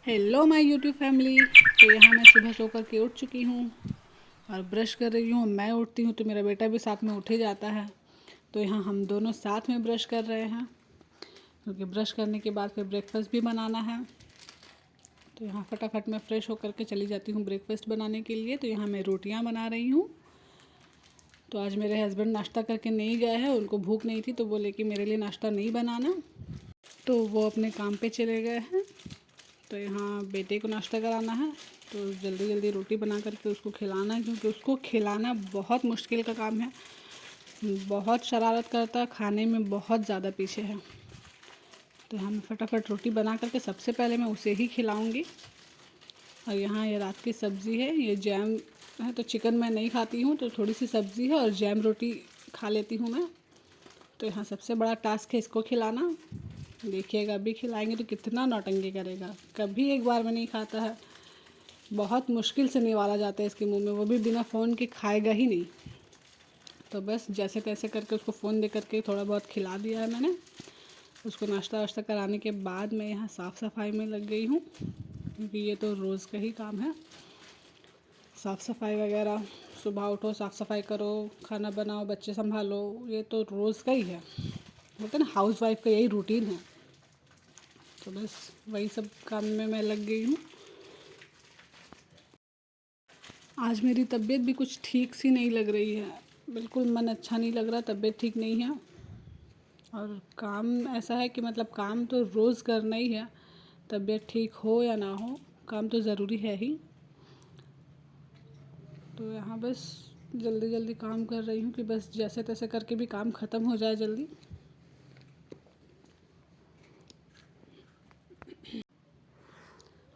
Hello my YouTube family. तो यहाँ मैं सुबह सो कर के उठ चुकी हूँ और ब्रश कर रही हूँ। मैं उठती हूँ तो मेरा बेटा भी साथ में उठ ही जाता है। तो यहाँ हम दोनों साथ में ब्रश कर रहे हैं क्योंकि ब्रश करने के बाद फिर ब्रेकफास्ट भी बनाना है। तो यहाँ फटाफट मैं फ़्रेश होकर के चली जाती हूँ ब्रेकफास्ट बनाने के लिए। तो यहाँ मैं रोटियाँ बना रही हूँ। तो आज मेरे हस्बैंड नाश्ता करके नहीं गए हैं, उनको भूख नहीं थी तो बोले कि मेरे लिए नाश्ता नहीं बनाना, तो वो अपने काम पे चले गए हैं। तो यहाँ बेटे को नाश्ता कराना है, तो जल्दी जल्दी रोटी बना करके उसको खिलाना है क्योंकि उसको खिलाना बहुत मुश्किल का काम है। बहुत शरारत करता है, खाने में बहुत ज़्यादा पीछे है। तो यहाँ मैं फटाफट रोटी बना करके सबसे पहले मैं उसे ही खिलाऊंगी। और यहाँ ये रात की सब्ज़ी है, ये जैम है। तो चिकन मैं नहीं खाती हूँ तो थोड़ी सी सब्ज़ी है और जैम रोटी खा लेती हूँ मैं। तो यहाँ सबसे बड़ा टास्क है इसको खिलाना। देखिएगा अभी खिलाएंगे तो कितना नौटंकी करेगा। कभी एक बार में नहीं खाता है, बहुत मुश्किल से निवाला जाता है इसके मुंह में, वो भी बिना फ़ोन के खाएगा ही नहीं। तो बस जैसे तैसे करके उसको फ़ोन दे करके थोड़ा बहुत खिला दिया है मैंने। उसको नाश्ता वाश्ता कराने के बाद मैं यहाँ साफ़ सफाई में लग गई हूँ क्योंकि ये तो रोज़ का ही काम है। साफ़ सफाई वगैरह, सुबह उठो साफ़ सफाई करो, खाना बनाओ, बच्चे संभालो, ये तो रोज़ का ही है। बोलते ना हाउस वाइफ का यही रूटीन है। तो बस वही सब काम में मैं लग गई हूँ। आज मेरी तबीयत भी कुछ ठीक सी नहीं लग रही है, बिल्कुल मन अच्छा नहीं लग रहा, तबीयत ठीक नहीं है। और काम ऐसा है कि मतलब काम तो रोज़ करना ही है, तबीयत ठीक हो या ना हो, काम तो ज़रूरी है ही। तो यहाँ बस जल्दी जल्दी काम कर रही हूँ कि बस जैसे तैसे करके भी काम ख़त्म हो जाए जल्दी।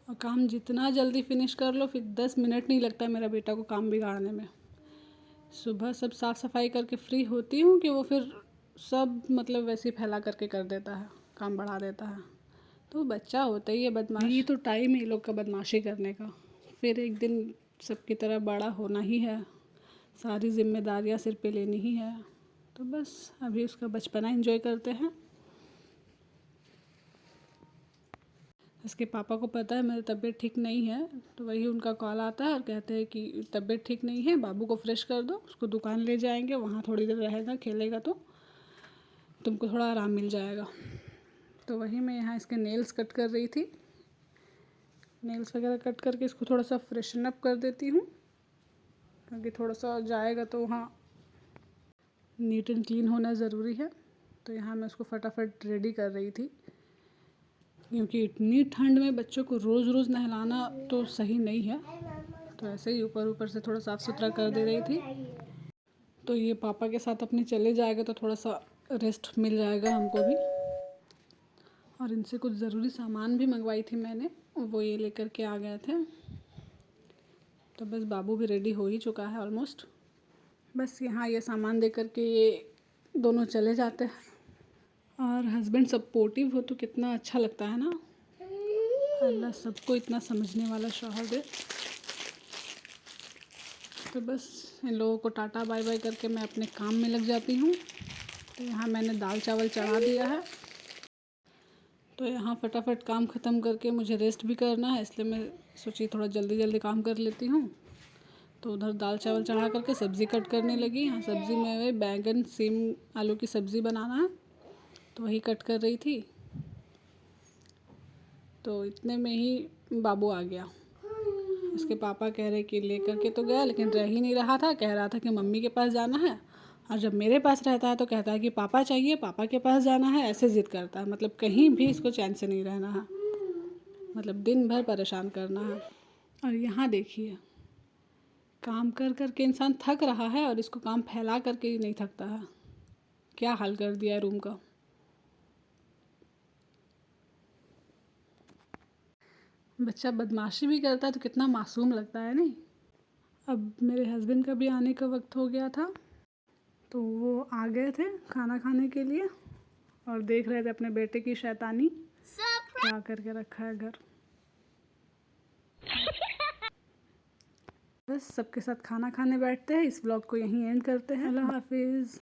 और काम जितना जल्दी फिनिश कर लो फिर 10 मिनट नहीं लगता मेरा बेटा को काम बिगाड़ने में। सुबह सब साफ़ सफाई करके फ्री होती हूँ कि वो फिर सब मतलब वैसे ही फैला करके कर देता है, काम बढ़ा देता है। तो बच्चा होता ही है बदमाश, ये तो टाइम है ये लोग का बदमाशी करने का। फिर एक दिन सबकी तरह बड़ा होना ही है, सारी जिम्मेदारियाँ सिर पे लेनी ही है। तो बस अभी उसका बचपना एंजॉय करते हैं। इसके पापा को पता है मेरी तबीयत ठीक नहीं है, तो वही उनका कॉल आता है और कहते हैं कि तबीयत ठीक नहीं है, बाबू को फ्रेश कर दो, उसको दुकान ले जाएंगे, वहाँ थोड़ी देर रहेगा, खेलेगा तो तुमको थोड़ा आराम मिल जाएगा। तो वही मैं यहाँ इसके नेल्स कट कर रही थी। नेल्स वगैरह कट करके इसको थोड़ा सा फ्रेशन अप कर देती हूँ क्योंकि थोड़ा सा जाएगा तो वहाँ नीट एंड क्लीन होना ज़रूरी है। तो यहाँ मैं उसको फटाफट रेडी कर रही थी क्योंकि इतनी ठंड में बच्चों को रोज़ रोज़ नहलाना तो सही नहीं है। तो ऐसे ही ऊपर ऊपर से थोड़ा साफ़ सुथरा कर दे रही थी। तो ये पापा के साथ अपने चले जाएगा तो थोड़ा सा रेस्ट मिल जाएगा हमको भी। और इनसे कुछ ज़रूरी सामान भी मंगवाई थी मैंने, वो ये लेकर के आ गए थे। तो बस बाबू भी रेडी हो ही चुका है ऑलमोस्ट। बस यहाँ ये सामान दे करके ये दोनों चले जाते हैं। और हस्बैंड सपोर्टिव हो तो कितना अच्छा लगता है ना। अल्लाह सबको इतना समझने वाला शौहर दे। तो बस इन लोगों को टाटा बाय बाय करके मैं अपने काम में लग जाती हूँ। तो यहाँ मैंने दाल चावल चढ़ा दिया है। तो यहाँ फटाफट काम ख़त्म करके मुझे रेस्ट भी करना है, इसलिए मैं सोची थोड़ा जल्दी जल्दी काम कर लेती हूँ। तो उधर दाल चावल चढ़ा करके सब्ज़ी कट करने लगी। यहाँ सब्ज़ी में बैंगन सेम आलू की सब्ज़ी बनाना है, तो वही कट कर रही थी। तो इतने में ही बाबू आ गया। इसके पापा कह रहे कि ले करके तो गया लेकिन रह ही नहीं रहा था, कह रहा था कि मम्मी के पास जाना है। और जब मेरे पास रहता है तो कहता है कि पापा चाहिए, पापा के पास जाना है, ऐसे ज़िद करता है। मतलब कहीं भी इसको चैन से नहीं रहना है, मतलब दिन भर परेशान करना है। और यहाँ देखिए काम कर कर के इंसान थक रहा है और इसको काम फैला करके ही नहीं थकता है। क्या हाल कर दिया है रूम का। बच्चा बदमाशी भी करता है तो कितना मासूम लगता है नहीं। अब मेरे हस्बैंड का भी आने का वक्त हो गया था, तो वो आ गए थे खाना खाने के लिए और देख रहे थे अपने बेटे की शैतानी क्या करके रखा है घर। बस सबके साथ खाना खाने बैठते हैं। इस व्लॉग को यहीं एंड करते हैं। अल्लाह हाफिज़।